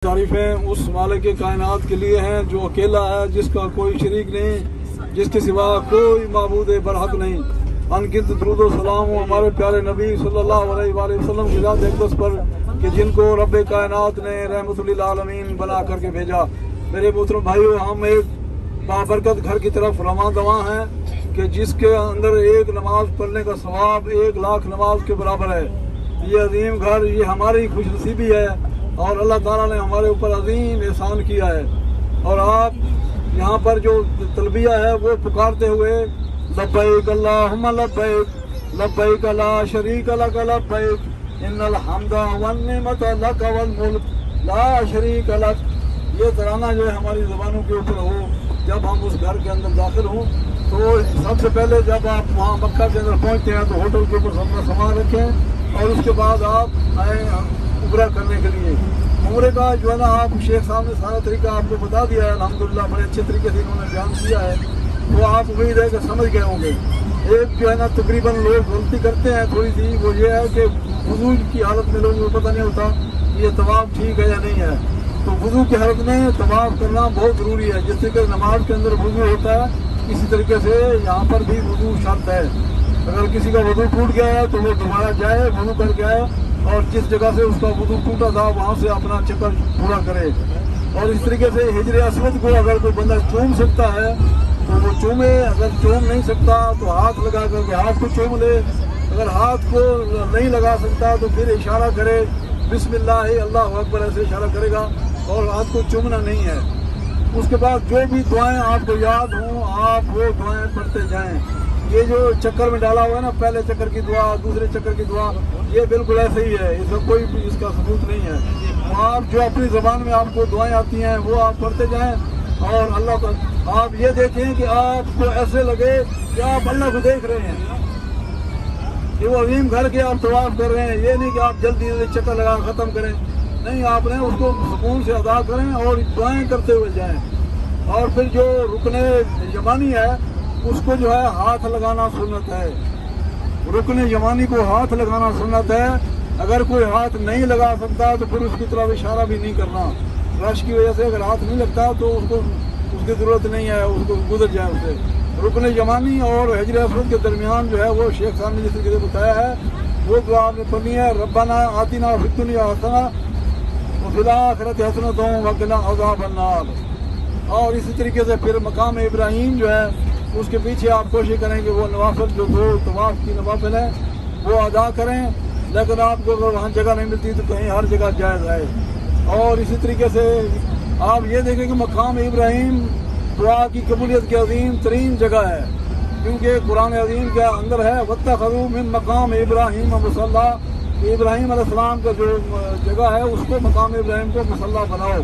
तारीफें उस मालिक कायनात के लिए हैं जो अकेला है, जिसका कोई शरीक नहीं, जिसके सिवा कोई माबूद बरहक नहीं। अनगिनत दुरूद व सलाम हो हमारे प्यारे नबी सल्लल्लाहु अलैहि वसल्लम की ज़ात अक़दस पर कि जिनको रब्बे कायनात ने रहमतुल आलमीन बना करके भेजा। मेरे मोहतरम भाइयों, हम एक बाबरकत घर की तरफ रवां दवा हैं कि जिसके अंदर एक नमाज पढ़ने का सवाब 1 लाख नमाज के बराबर है। ये अजीम घर, ये हमारी खुशनसीबी है और अल्लाह ताला ने हमारे ऊपर अजीम एहसान किया है। और आप यहाँ पर जो तलबिया है वो पुकारते हुए लब्बैक अल्लाहुम्मा लब्बैक लब्बैक ला शरीक लक लब्बैक इन्नल हम्दा वन निअमत लक वल मुल्क ला शरीक लक, ये तराना जो है हमारी ज़बानों के ऊपर हो जब हम उस घर के अंदर दाखिल हों। तो सबसे पहले जब आप वहाँ मक्का के अंदर पहुँचते हैं तो होटल के ऊपर अपना सामान रखें और उसके बाद आप आए उम्रा करने के लिए। उम्रे का जो है ना, आप शेख साहब ने सारा तरीका आपको बता दिया है, अल्हम्दुलिल्लाह बड़े अच्छे तरीके से इन्होंने बयान किया है। तो आप उम्मीद है कि समझ गए होंगे। एक जो है ना तकरीबन लोग गलती करते हैं थोड़ी सी, वो ये है कि वुज़ू की हालत में लोगों को पता नहीं होता ये तवाफ ठीक है या नहीं है। तो वुज़ू की हालत में तवाफ करना बहुत ज़रूरी है। जिस तरीके से नमाज के अंदर वुज़ू होता है, इसी तरीके से यहाँ पर भी वुज़ू शर्त है। अगर किसी का वुज़ू टूट गया है तो वो दोबारा जाए, वुज़ू करके आए और जिस जगह से उसका वुज़ू टूटा था वहाँ से अपना चक्कर पूरा करे। और इस तरीके से हिजर असवद को अगर कोई बंदा चूम सकता है तो वो चूमे, अगर चूम नहीं सकता तो हाथ लगा करके हाथ को चूम ले। अगर हाथ को नहीं लगा सकता तो फिर इशारा करे बिस्मिल्लाह अल्लाहु अकबर, ऐसे इशारा करेगा और हाथ को चूमना नहीं है। उसके बाद जो भी दुआएं आपको याद हों आप वो दुआएं पढ़ते जाएं। ये जो चक्कर में डाला हुआ है ना, पहले चक्कर की दुआ दूसरे चक्कर की दुआ, ये बिल्कुल ऐसे ही है, इसका कोई भी इसका सबूत नहीं है। तो आप जो अपनी ज़बान में आपको दुआएं आती हैं वो आप पढ़ते जाएं और अल्लाह को आप ये देखें कि आपको ऐसे लगे कि आप अल्लाह को देख रहे हैं कि वो अजीम घर के आप तवाफ कर रहे हैं। ये नहीं कि आप जल्दी जल्दी चक्कर लगा ख़त्म करें, नहीं, आपने उसको सुकून से अदा करें और दुआएं करते हुए जाएं। और फिर जो रुकने यमानी है उसको जो है हाथ लगाना सुन्नत है। रुकने यमानी को हाथ लगाना सुन्नत है। अगर कोई हाथ नहीं लगा सकता तो फिर उसकी तरफ इशारा भी नहीं करना। रश की वजह से अगर हाथ नहीं लगता तो उसको उसकी ज़रूरत नहीं है, उसको गुजर जाए उससे। रुकने यमानी और हिजर असवद के दरमियान जो है वो शेख साहब ने जिस तरीके से बताया है वो दुआ आपने पढ़नी है, रब्बाना आतिना फिद दुनिया हसना व फिल आखिरति हसनतन व क़िना अज़ाबन नार। और इसी तरीके से फिर मकाम इब्राहीम जो है उसके पीछे आप कोशिश करें कि वो नवाफिल जो 2 तवाफ की नवाफिल है वो अदा करें। लेकिन आपको अगर वहाँ जगह नहीं मिलती तो कहीं हर जगह जायज़ है। और इसी तरीके से आप ये देखें कि मकाम इब्राहीम दुआ की कबूलियत की अजीम तरीन जगह है, क्योंकि कुरान अजीम के अंदर है वत्तखज़ू मिन मकाम इब्राहीम मुसल्ला। इब्राहीम अलैहिस्सलाम का जो जगह है उसको मकाम इब्राहीम को मुसल्ला बनाओ।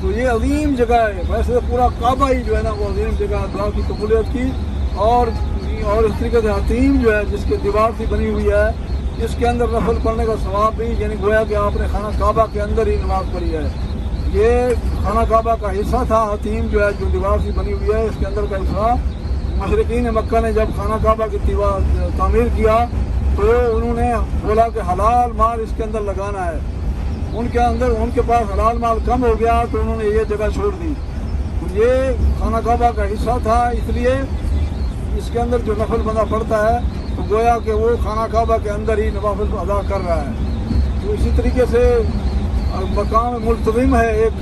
तो ये अजीम जगह है। वैसे पूरा काबा ही जो है ना वो अजीम जगह है दुआ की कबूलियत की। और इस तरीके से हतीम जो है जिसके दीवार से बनी हुई है, इसके अंदर नफल पढ़ने का सवाब भी, यानी गोया कि आपने खाना काबा के अंदर ही नमाज पढ़ी है। ये खाना काबा का हिस्सा था हतीम जो है, जो दीवार से बनी हुई है इसके अंदर का हिस्सा। मुशरिकीन मक्का ने जब खाना काबा की दीवार तामीर किया तो उन्होंने बोला कि हलाल माल इसके अंदर लगाना है। उनके पास हलाल माल कम हो गया तो उन्होंने ये जगह छोड़ दी। तो ये खाना काबा का हिस्सा था, इसलिए इसके अंदर जो नफल बंदा पड़ता है तो गोया कि वो खाना काबा के अंदर ही नवाफिल अदा कर रहा है। तो इसी तरीके से मकाम मुल्तज़िम है एक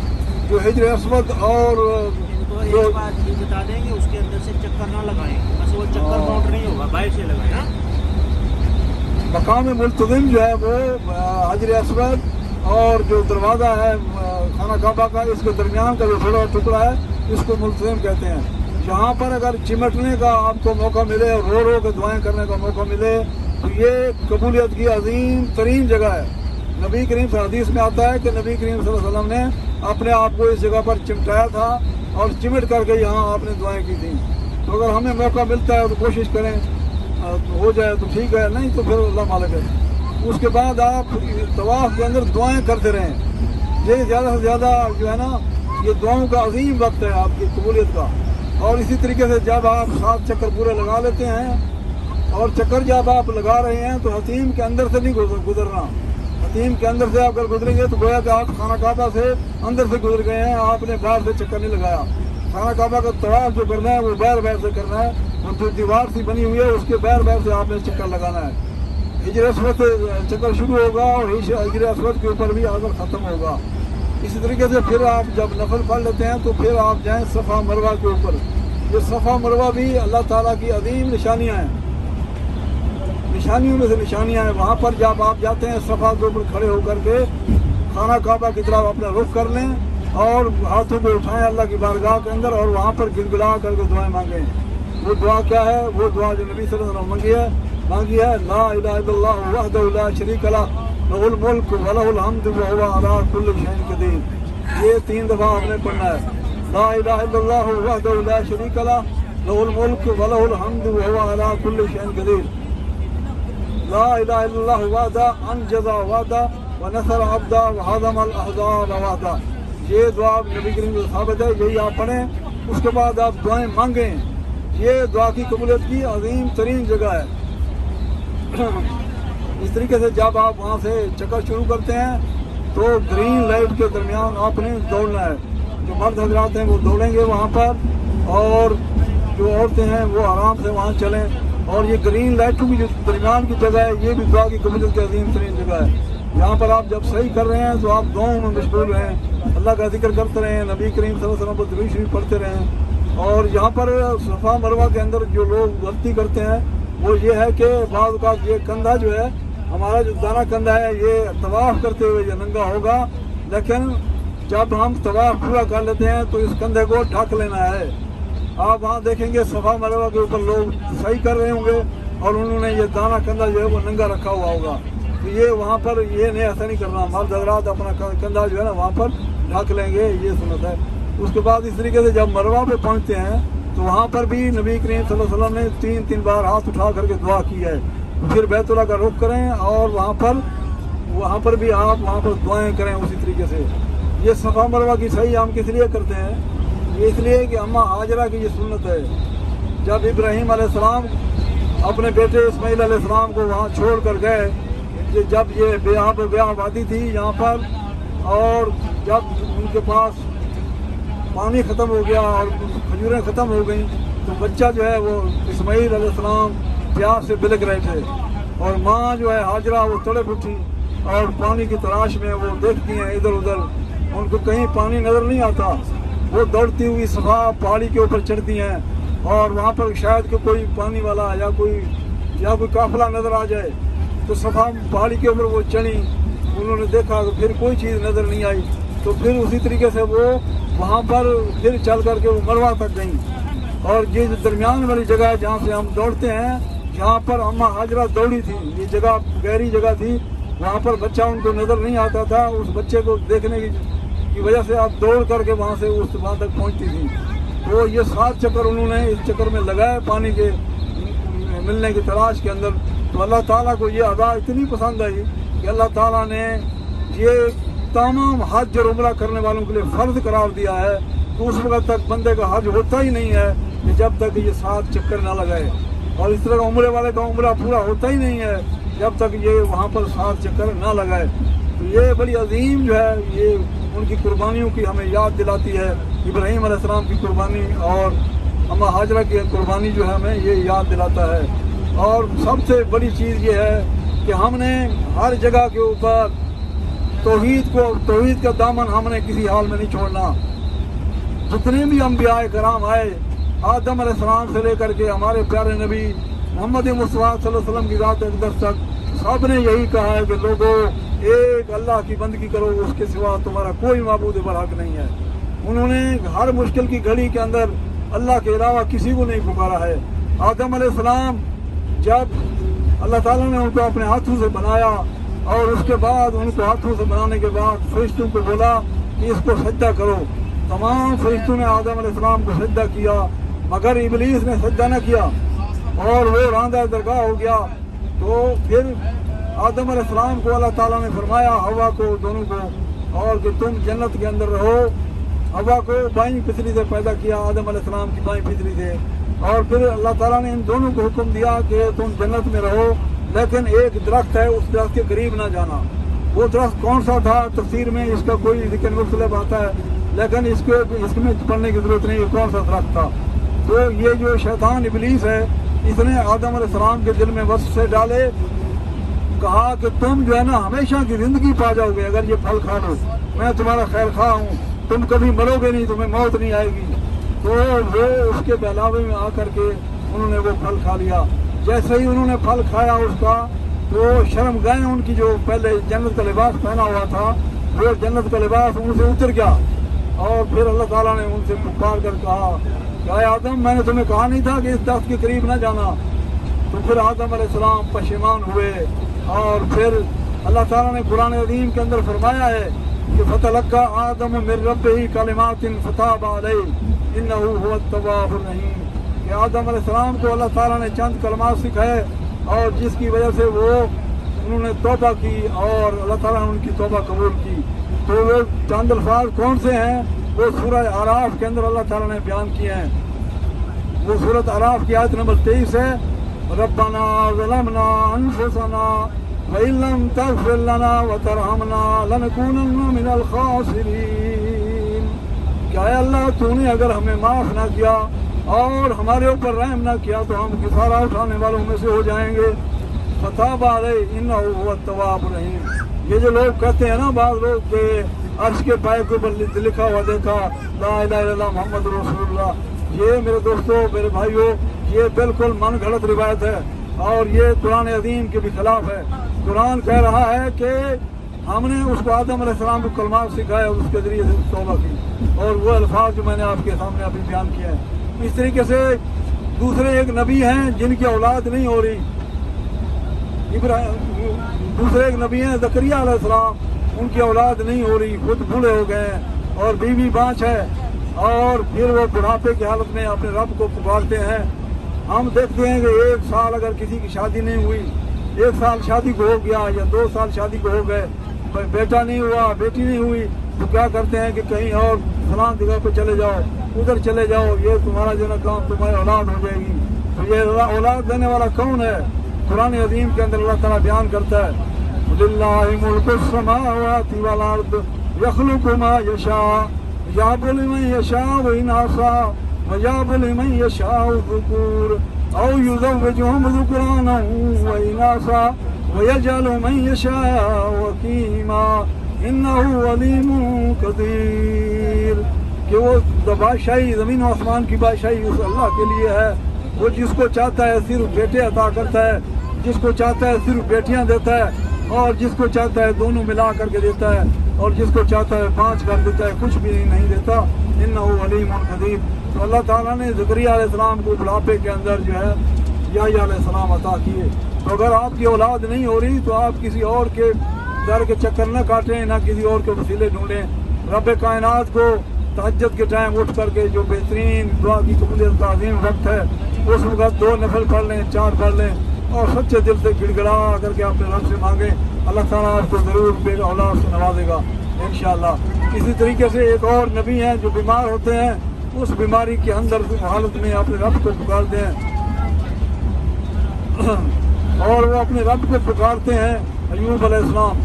जो हिजर असवद और तो एक बात ये बता दें कि उसके अंदर से चक्कर ना लगाएं, बस वो चक्कर काउंट नहीं होगा, बाहर से लगाएं। मकाम मुल्तज़िम जो है वो हिजर असवद और जो दरवाज़ा है खाना काबा का, इसके दरमियान का जो थोड़ा टुकड़ा है इसको मुल्तज़िम कहते हैं। जहाँ पर अगर चिमटने का आपको मौका मिले और रो के दुआएं करने का मौका मिले तो ये कबूलियत की अजीम तरीन जगह है। नबी करीम हदीस में आता है कि नबी करीम सल्लल्लाहु अलैहि वसल्लम ने अपने आप को इस जगह पर चिमटाया था और चिमट करके यहाँ आपने दुआएं की थी। तो अगर हमें मौका मिलता है तो कोशिश करें, हो जाए तो ठीक है, नहीं तो फिर अल्लाह मालिक है। उसके बाद आप तवाफ के अंदर दुआएं करते रहें। ये ज़्यादा से ज़्यादा जो है ना ये दुआओं का अजीम वक्त है आपकी कबूलियत का। और इसी तरीके से जब आप 7 चक्कर पूरे लगा लेते हैं और चक्कर जब आप लगा रहे हैं तो हतीम के अंदर से नहीं गुजरना। खतीम के अंदर से अगर गुजरेंगे तो गोया कि आप खाना काबा से अंदर से गुजर गए हैं, आपने बाहर से चक्कर नहीं लगाया। खाना काबा का तवाफ जो करना है वो बैर से करना है, और जो दीवार सी बनी हुई है उसके बैर से आपने चक्कर लगाना है। हिजर अस्वद चक्कर शुरू होगा और हिजर अस्वद के ऊपर भी आकर ख़त्म होगा। इसी तरीके से फिर आप जब नफल पढ़ लेते हैं तो फिर आप जाएँ सफ़ा मरवा के ऊपर। ये सफ़ा मरवा भी अल्लाह ताला की अजीम निशानियाँ हैं, निशानियों में से निशानियाँ हैं। वहाँ पर जब आप जाते हैं सफ़ा के ऊपर खड़े होकर के खाना काबा की तरफ अपना रुख कर लें और हाथों को उठाएं अल्लाह की बारगाह के अंदर और वहाँ पर गिड़गिड़ा करके दुआएं मांगें। वो दुआ क्या है? वो दुआ जो नबी सल्लल्लाहु अलैहि वसल्लम मांगी है, ला इलाहा इल्लल्लाह वहदहु ला शरीक लह लहुल मुल्क व लहुल हम्द व हुवा अला कुल्लि शैइन कदीर। ये 3 दफ़ा आपने पढ़ना है। ला इलाहा इल्लल्लाह वहदहु ला शरीक लह लहुल मुल्क व लहुल हम्द व हुवा अला कुल्लि शैइन कदीर। ला इलाहा इल्लल्लाह वहदा अनजज़ा वहदा व नसर अब्दा व हज़मल अहज़ाब वहदा। ये दुआ नबी करीम से साबित है, यही आप पढ़ें। उसके बाद आप दुआएं मांगें। ये दुआ की कबूलियत की अजीम तरीन जगह है। इस तरीके से जब आप वहाँ से चक्कर शुरू करते हैं तो ग्रीन लाइट के दरमियान आपने दौड़ना है। जो मर्द हजरात हैं वो दौड़ेंगे वहाँ पर, और जो औरतें हैं वो आराम से वहाँ चलें। और ये ग्रीन लाइटों की जो दरमियान की जगह है ये भी दुआ की कबूलियत की अजीम तरीन जगह है। यहाँ पर आप जब सही कर रहे हैं तो आप दुआओं में मशगूल रहें, अल्लाह का जिक्र करते रहें, नबी करीम सल्लल्लाहु अलैहि वसल्लम पर दुरूद शरीफ पढ़ते रहें। और यहाँ पर सफ़ा मरवा के अंदर जो लोग गलती करते हैं वो ये है कि बाज़ का ये कंधा जो है, हमारा जो दाना कंधा है, ये तवाफ़ करते हुए ये नंगा होगा, लेकिन जब हम तवाफ़ पूरा कर लेते हैं तो इस कंधे को ढक लेना है। आप वहाँ देखेंगे सफ़ा मरवा के ऊपर लोग सही कर रहे होंगे और उन्होंने ये दाना कंधा जो है वो नंगा रखा हुआ होगा। तो ये वहाँ पर ये नहीं, ऐसा नहीं करना। मर्द हज़रात अपना कंधा जो है ना वहाँ पर ढक लेंगे, ये सुन्नत है। उसके बाद इस तरीके से जब मरवा पे पहुँचते हैं तो वहाँ पर भी नबी करीम सल्लल्लाहु अलैहि वसल्लम ने 3 बार हाथ उठा करके दुआ की है। फिर बैतुल्लाह का रुख करें और वहाँ पर भी आप वहाँ पर दुआएं करें उसी तरीके से। ये सफ़ा मरवा की सही हम किस लिए करते हैं? ये इसलिए कि अम्मा हाजरा की ये सुन्नत है। जब इब्राहीम अलैहिस्सलाम अपने बेटे इस्माइल अलैहिस्सलाम को वहाँ छोड़ कर गए, जब ये ब्याह वादी थी यहाँ पर, और जब उनके पास पानी ख़त्म हो गया और खजूरें ख़त्म हो गई तो बच्चा जो है वो इस्माइल अलैहिस्सलाम प्यास से बिलक रहे थे, और माँ जो है हाजरा वो तड़प उठी और पानी की तलाश में वो देखती हैं इधर उधर, उनको कहीं पानी नज़र नहीं आता। वो दौड़ती हुई सफ़ा पहाड़ी के ऊपर चढ़ती हैं और वहाँ पर शायद कि कोई पानी वाला या कोई काफिला नज़र आ जाए, तो सफ़ा पहाड़ी के ऊपर वो चढ़ी। उन्होंने देखा तो फिर कोई चीज़ नज़र नहीं आई, तो फिर उसी तरीके से वो वहाँ पर फिर चल करके वो मरवा तक गई। और ये जो दरमियान वाली जगह है जहाँ से हम दौड़ते हैं, जहाँ पर अम्मा हाजरा दौड़ी थी, ये जगह गहरी जगह थी, वहाँ पर बच्चा उनको नज़र नहीं आता था। उस बच्चे को देखने की वजह से आप दौड़ करके वहाँ से वहाँ तक पहुँचती थी। तो ये 7 चक्कर उन्होंने इस चक्कर में लगाए पानी के मिलने की तलाश के अंदर। तो अल्लाह ताला को ये अदा इतनी पसंद आई कि अल्लाह ताला ने ये तमाम हज और उम्रा करने वालों के लिए फ़र्ज करार दिया है। तो उस वक्त तक बंदे का हज होता ही नहीं है कि जब तक ये 7 चक्कर ना लगाए, और इस तरह का उम्रे वाले का उम्रा पूरा होता ही नहीं है जब तक ये वहाँ पर 7 चक्कर ना लगाए। तो ये बड़ी अजीम जो है, ये उनकी कुर्बानियों की हमें याद दिलाती है। इब्राहीम अलैहिस्सलाम की कुर्बानी और अम्मा हाजरा की कुर्बानी जो है हमें ये याद दिलाता है। और सबसे बड़ी चीज़ ये है कि हमने हर जगह के ऊपर तौहीद का दामन हमने किसी हाल में नहीं छोड़ना। जितने भी अंबियाए कराम आए, आदम अलैहिस्सलाम से लेकर के हमारे प्यारे नबी मोहम्मद मुस्तफ़ा सल्लल्लाहु अलैहि वसल्लम की ज़ात अक़दस तक, सब ने यही कहा है कि लोगों एक अल्लाह की बंदगी करो, उसके सिवा तुम्हारा कोई माबूद बरहक नहीं है। उन्होंने हर मुश्किल की घड़ी के अंदर अल्लाह के अलावा किसी को नहीं पुकारा है। आदम अलैहिस्सलाम जब अल्लाह ताला ने उनको अपने हाथों से बनाया और उसके बाद उनको हाथों से बनाने के बाद फरिश्तों को बोला कि इसको सजदा करो, तमाम फरिश्तों ने आदम अलैहिस्सलाम को सजदा किया, मगर इबलीस ने सजदा न किया और वो रांदा दरगाह हो गया। तो फिर आदम अलैहिस्सलाम को अल्लाह ताला ने फरमाया हवा को, दोनों को, और कि तुम जन्नत के अंदर रहो। हवा को बाईं फितरी से पैदा किया, आदम अलैहिस्सलाम की बाईं फितरी से, और फिर अल्लाह ताला ने इन दोनों को हुक्म दिया कि तुम जन्नत में रहो, लेकिन एक दरख्त है उस दरख्त के करीब ना जाना। وہ درخت کون سا تھا تفسیر میں اس کا کوئی ذکر مختلف آتا ہے، لیکن اس میں پڑھنے کی ضرورت نہیں کون سا درخت تھا۔ تو یہ جو شیطان ابلیس ہے اس نے آدم علیہ السلام کے دل میں وسوسے ڈالے، کہا کہ تم جو ہے نا ہمیشہ کی زندگی پا جاؤ گے اگر یہ پھل کھا لو، میں تمہارا خیر خواہ ہوں، تم کبھی مرو گے نہیں، تمہیں موت نہیں آئے گی۔ تو وہ اس کے بہلاوے میں آ کر کے انہوں نے وہ پھل کھا لیا۔ جیسے ہی انہوں نے پھل کھایا اس کا تو شرم گئے، ان کی جو پہلے جنت کا لباس پہنا ہوا تھا وہ جنت کا لباس ان سے اتر گیا، اور پھر اللہ تعالیٰ نے ان سے پکار کر کہا کہ اے آدم میں نے تمہیں کہا نہیں تھا کہ اس درخت کے قریب نہ جانا؟ تو پھر آدم علیہ السلام پشیمان ہوئے، اور پھر اللہ تعالیٰ نے قرآن عظیم کے اندر فرمایا ہے کہ فَتَلَقَّىٰ آدَمُ مِن رَّبِّهِ كَلِمَاتٍ فَتَابَ عَلَيْهِ إِنَّهُ هُوَ التَّوَّابُ الرَّحِيمُ کہ آدم علیہ السلام کو اللہ تعالیٰ نے چند کلمات سکھائے، اور جس کی وجہ سے انہوں نے توبہ کی اور اللہ تعالیٰ نے ان کی توبہ قبول کی۔ تو وہ چند الفاظ کون سے ہیں؟ وہ سورہ اعراف کے اندر اللہ تعالیٰ نے بیان کیے ہیں۔ وہ سورۃ اعراف کی آیت نمبر 23 ہے، ربنا ظلمنا انفسنا وَإِن لَّمْ تَغْفِرْ لَنَا وَتَرْحَمْنَا لَنَكُونَنَّ مِنَ الْخَاسِرِينَ کہ اے اللہ تو نے اگر ہمیں معاف نہ کیا اور ہمارے اوپر رحم نہ کیا تو ہم کفارہ اٹھانے والوں میں سے ہو جائیں گے۔ فَتَابَ عَلَيْهِ إِنَّهُ هُوَ التَّوَّابُ الرَّحِيمُ یہ جو لوگ کہتے ہیں نا بعض لوگ کہ عرش کے پائے کے اوپر لکھا ہوا دیکھا لا الہ الا اللہ محمد رسول اللہ، یہ میرے دوستوں میرے بھائیوں یہ بالکل من گھڑت روایت ہے، اور یہ قرآن عظیم کے بھی خلاف ہے۔ قرآن کہہ رہا ہے کہ ہم نے اس کو آدم علیہ السلام کو کلمات سکھائے اور اس کے ذریعے سے توبہ کی، اور وہ الفاظ جو میں نے آپ کے سامنے ابھی بیان کیا ہے۔ اس طریقے سے دوسرے ایک نبی ہیں جن کی اولاد نہیں ہو رہی، دوسرے ایک نبی ہیں زکریا علیہ السلام، ان کی اولاد نہیں ہو رہی، خود بوڑھے ہو گئے ہیں اور بیوی بانچ ہے، اور پھر وہ بڑھاپے کی حالت میں اپنے رب کو پکارتے ہیں۔ ہم دیکھتے ہیں کہ 1 سال اگر کسی کی شادی نہیں ہوئی، 1 سال شادی کو ہو گیا یا 2 سال شادی کو ہو گئے، بیٹا نہیں ہوا بیٹی نہیں ہوئی، تو کیا کرتے ہیں کہ کہیں اور فلاں جگہ پہ چلے جاؤ، ادھر چلے جاؤ، یہ تمہارا جو نا کام تمہاری اولاد ہو جائے گی۔ تو یہ اولاد دینے والا کون ہے؟ قرآن عظیم کے اندر اللہ تعالیٰ بیان کرتا ہے لِلَّهِ مُلْكُ السَّمَاوَاتِ وَالْأَرْضِ يَخْلُقُ مَا يَشَاءُ يَهَبُ لِمَن يَشَاءُ إِنَاثًا وَيَهَبُ لِمَن يَشَاءُ الذُّكُورَ أَوْ يُزَوِّجُهُمْ ذُكْرَانًا وَإِنَاثًا وَيَجْعَلُ مَن يَشَاءُ عَقِيمًا إِنَّهُ عَلِيمٌ قَدِيرٌ کہ وہ بادشاہی زمین و آسمان کی بادشاہی اس اللہ کے لیے ہے، وہ جس کو چاہتا ہے صرف بیٹے عطا کرتا ہے، جس کو چاہتا ہے صرف بیٹیاں دیتا ہے، اور جس کو چاہتا ہے دونوں ملا کر کے دیتا ہے، اور جس کو چاہتا ہے 5 کر دیتا ہے، کچھ بھی نہیں دیتا۔ انہ علیم قدیر۔ تو اللہ تعالیٰ نے زکریا علیہ السلام کو بڑھاپے کے اندر جو ہے یحییٰ علیہ السلام عطا کیے۔ تو اگر آپ کی اولاد نہیں ہو رہی تو آپ کسی اور کے در کے چکر نہ کاٹیں، نہ کسی اور کے وسیلے ڈھونڈیں۔ رب کائنات کو تہجد کے ٹائم اٹھ کر کے جو بہترین دعا کی قبولیت کا عظیم وقت ہے، اس وقت 2 نفل پڑھ لیں، 4 پڑھ لیں، اور سچے دل سے گڑ گڑا کر کے اپنے رب سے مانگیں، اللہ تعالیٰ آپ کو ضرور بے اولاد سے نوازے گا انشاءاللہ۔ اسی طریقے سے ایک اور نبی ہیں جو بیمار ہوتے ہیں، اس بیماری کے اندر حالت میں اپنے رب کو پکارتے ہیں، اور وہ اپنے رب کو پکارتے ہیں۔ ایوب علیہ السلام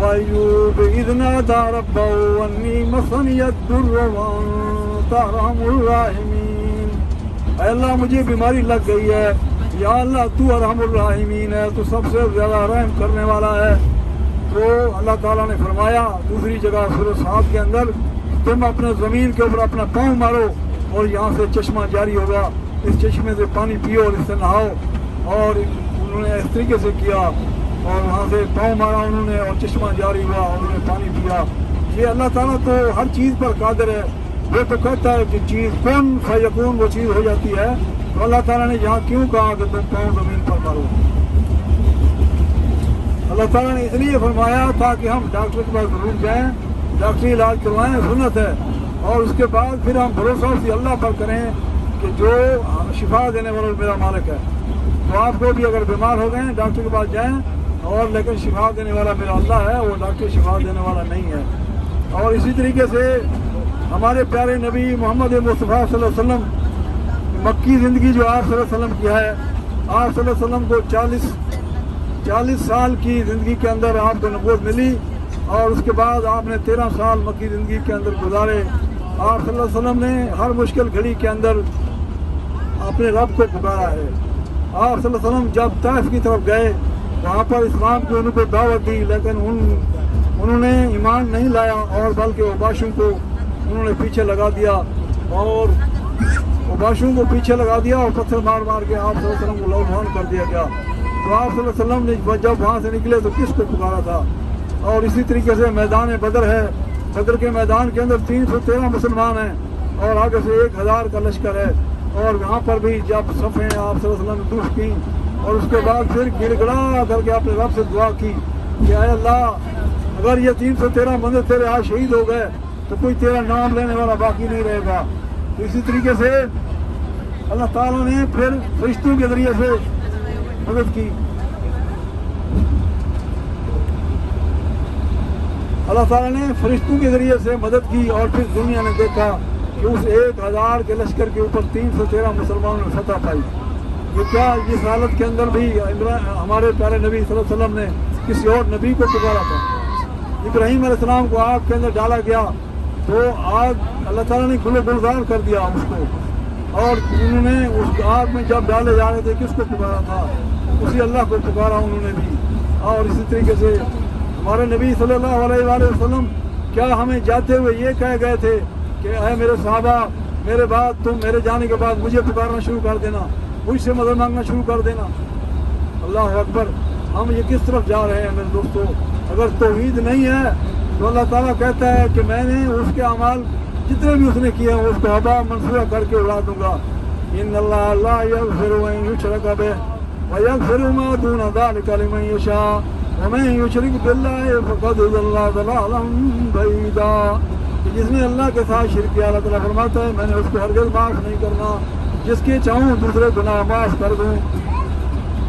وَأَيُّوبَ إِذْ نَادَىٰ رَبَّهُ أَنِّي مَسَّنِيَ الضُّرُّ وَأَنتَ أَرْحَمُ الرَّاحِمِينَ اے اللہ مجھے بیماری لگ گئی ہے، یا اللہ تو ارحم الراحمین ہے، تو سب سے زیادہ رحم کرنے والا ہے۔ تو اللہ تعالیٰ نے فرمایا دوسری جگہ سورۃ صاد کے اندر، تم اپنے زمین کے اوپر اپنا پاؤں مارو اور یہاں سے چشمہ جاری ہوگا، اس چشمے سے پانی پیو اور اس سے نہاؤ۔ اور انہوں نے اس طریقے سے کیا، اور وہاں سے پاؤں مارا انہوں نے اور چشمہ جاری ہوا اور انہوں نے پانی پیا۔ یہ اللہ تعالیٰ تو ہر چیز پر قادر ہے، وہ تو کہتا ہے کہ چیز کن فیکون وہ چیز ہو جاتی ہے۔ تو اللہ تعالیٰ نے یہاں کیوں کہا کہ تم پاؤں زمین پر مارو؟ اللہ تعالیٰ نے اس لیے فرمایا تاکہ ہم ڈاکٹر کے پاس ضرور جائیں، ڈاکٹری علاج کروائیں، سنت ہے، اور اس کے بعد پھر ہم بھروسہ اسی اللہ پر کریں کہ جو شفا دینے والا میرا مالک ہے۔ تو آپ کو بھی اگر بیمار ہو گئے ڈاکٹر کے پاس جائیں، اور لیکن شفا دینے والا میرا اللہ ہے، وہ ڈاکٹر شفا دینے والا نہیں ہے۔ اور اسی طریقے سے ہمارے پیارے نبی محمد مصطفیٰ صلی اللہ علیہ وسلم مکی زندگی جو آپ صلی اللہ علیہ وسلم کی ہے، آپ صلی اللہ علیہ وسلم کو 40 سال کی زندگی کے اندر آپ کو نبوت ملی، اور اس کے بعد آپ نے 13 سال مکی زندگی کے اندر گزارے. آپ صلی اللہ علیہ وسلم نے ہر مشکل گھڑی کے اندر اپنے رب کو پکارا ہے. آپ صلی اللہ علیہ وسلم جب طائف کی طرف گئے وہاں پر اسلام کی ان کو دعوت دی, لیکن انہوں نے ایمان نہیں لایا اور بلکہ اوباشوں کو انہوں نے پیچھے لگا دیا اور اوباشوں کو پیچھے لگا دیا اور پتھر مار مار کے آپ صلی اللہ علیہ وسلم کو لوٹان کر دیا گیا. تو آپ صلی اللہ علیہ وسلم نے جب وہاں سے نکلے تو کس کو پکارا تھا؟ اور اسی طریقے سے میدان بدر ہے, بدر کے میدان کے اندر 313 مسلمان ہیں اور آگے سے 1000 کا لشکر ہے. اور وہاں پر بھی جب صفیں آپ صلی اللہ علیہ وسلم نے دکھ کی اور اس کے بعد پھر گڑ گڑا کر کے اپنے رب سے دعا کی کہ اے اللہ اگر یہ 313 بندے تیرے آج شہید ہو گئے تو کوئی تیرا نام لینے والا باقی نہیں رہے گا. تو اسی طریقے سے اللہ تعالیٰ نے پھر فرشتوں کے ذریعے سے مدد کی. اللہ تعالیٰ نے فرشتوں کے ذریعے سے مدد کی اور پھر دنیا نے دیکھا کہ اس 1000 کے لشکر کے اوپر 313 مسلمانوں نے فتح پائی. یہ کیا اس حالت کے اندر بھی ہمارے پیارے نبی صلی اللہ علیہ وسلم نے کسی اور نبی کو پکارا تھا. ابراہیم علیہ السلام کو آگ کے اندر ڈالا گیا تو آگ اللہ تعالیٰ نے گلزار کر دیا اس کو, اور انہوں نے اس آگ میں جب ڈالے جا رہے تھے کس کو پکارا تھا؟ اسی اللہ کو پکارا انہوں نے بھی. اور اسی طریقے سے ہمارے نبی صلی اللہ علیہ وآلہ وسلم کیا ہمیں جاتے ہوئے یہ کہہ گئے تھے کہ اے میرے صحابہ میرے بعد تم میرے جانے کے بعد مجھے پکارنا شروع کر دینا, مجھ سے مدد مانگنا شروع کر دینا. اللہ اکبر. ہم یہ کس طرف جا رہے ہیں میرے دوستو؟ اگر توحید نہیں ہے تو اللہ تعالیٰ کہتا ہے کہ میں نے اس کے اعمال جتنے بھی اس نے کیے ہیں اس کو ہبا منصورہ کر کے اڑا دوں گا. ان اللہ لا یغفر ان یشرک بہ ویغفر ما دون ذلک لمن یشاء ومن یشرک باللہ فقد ضل ضلالا بعیدا. جس نے اللہ کے ساتھ شرک کیا اللہ تعالیٰ فرماتا ہے میں نے اس کو ہرگز معاف نہیں کرنا. جس کے چاہوں دوسرے گناہ معاف کر دوں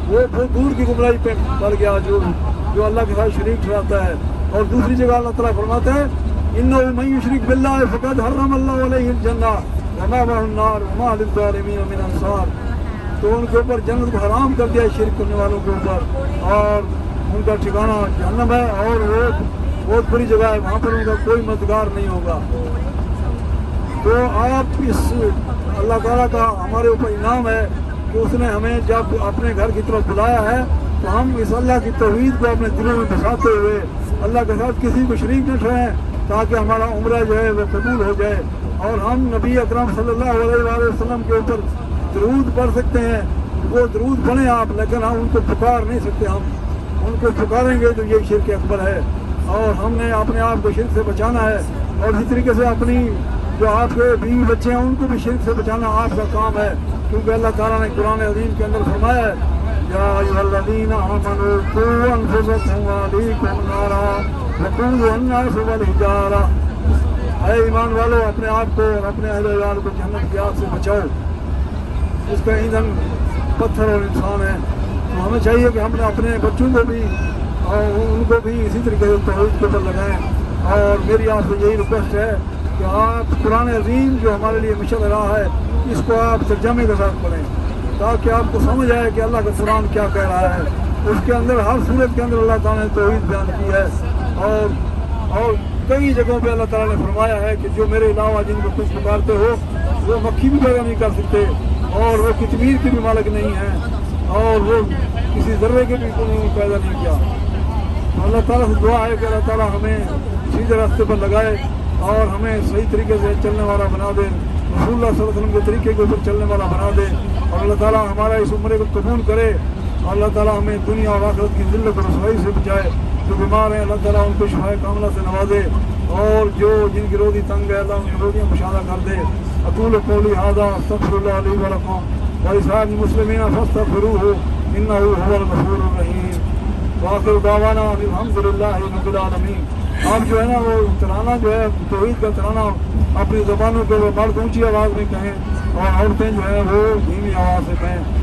وہ دور کی گمراہی پہ پڑ گیا جو اللہ کے ساتھ شریک ٹھہراتا ہے. اور دوسری جگہ اللہ تعالیٰ فرماتا ہے انہ من یشرک باللہ فقد حرم اللہ علیہ الجنہ ومأواه النار وما للظالمین من انصار. تو ان کے اوپر جنت کو حرام کر دیا شرک کرنے والوں کے اوپر اور ان کا ٹھکانہ جہنم ہے اور وہ بہت بڑی جگہ ہے, وہاں پر ان کا کوئی مددگار نہیں ہوگا. تو آپ اس اللہ تعالیٰ کا ہمارے اوپر انعام ہے کہ اس نے ہمیں جب اپنے گھر کی طرف بلایا ہے تو ہم اس اللہ کی توحید کو اپنے دلوں میں بساتے ہوئے اللہ کے ساتھ کسی کو شریک نہ ٹھہریں تاکہ ہمارا عمرہ جو ہے وہ قبول ہو جائے. اور ہم نبی اکرم صلی اللہ علیہ وآلہ وسلم کے اوپر درود پڑھ سکتے ہیں, وہ درود پڑھیں آپ, لیکن ہم ان کو پکار نہیں سکتے. ہم ان کو پکاریں گے تو یہ شرک اکبر ہے اور ہم نے اپنے آپ کو شرک سے بچانا ہے. اور اسی طریقے سے اپنی جو آپ کے بیوی بچے ہیں ان کو بھی شرک سے بچانا آپ کا کام ہے, کیونکہ اللہ تعالیٰ نے قرآن عظیم کے اندر فرمایا ہے یا ایھا الذین آمنوا قوا انفسکم واہلیکم نارا وقودها الناس والحجارہ. اے ایمان والو اپنے آپ کو اور اپنے اہل ویال کو جہنم کی آگ سے بچاؤ, اس کا ایندھن پتھر اور انسان ہے. تو ہمیں چاہیے کہ ہم نے اپنے بچوں کو بھی اور ان کو بھی اسی طریقے سے توحید کے اوپر لگائیں. اور میری آپ سے یہی ریکویسٹ ہے کہ آپ قرآن عظیم جو ہمارے لیے مشن رہا ہے اس کو آپ ترجمے کے ساتھ پڑھیں تاکہ آپ کو سمجھ آئے کہ اللہ کا قرآن کیا کہہ رہا ہے. اس کے اندر ہر صورت کے اندر اللہ تعالیٰ نے توحید بیان کی ہے اور کئی جگہوں پہ اللہ تعالیٰ نے فرمایا ہے کہ جو میرے علاوہ جن کو کچھ پکارتے ہو وہ مکھی بھی پیدا نہیں کر سکتے اور وہ کشمیر کے بھی مالک نہیں ہیں اور وہ کسی ذرے کے بھی پیدا نہیں کیا. اللہ تعالیٰ سے دعا ہے کہ اللہ تعالیٰ ہمیں سیدھے راستے پر لگائے اور ہمیں صحیح طریقے سے چلنے والا بنا دے, رسول اللہ صلی اللہ علیہ وسلم کے طریقے کے اوپر چلنے والا بنا دے. اور اللہ تعالیٰ ہمارا اس عمرے کو قبول کرے اور اللہ تعالیٰ ہمیں دنیا اور آخرت کی ذلت اور رسوائی سے بچائے. جو بیمار ہیں اللہ تعالیٰ ان کو شفائے کاملہ سے نوازے اور جو جن کی روزی تنگ ہے اللہ ان کی روزیاں مشاہدہ کر دے. اقول قولی ھذا استغفر اللہ لی ولکم ولسائر المسلمین فاستغفروہ انہ ھو الغفور الرحیم. وآخر دعوانا الحمدللہ رب العالمین. آپ جو ہے نا وہ ترانہ جو ہے توحید کا ترانہ اپنی زبانوں پہ وہ مرد اونچی آواز میں کہیں اور عورتیں جو ہے وہ دھیمی آواز سے کہیں.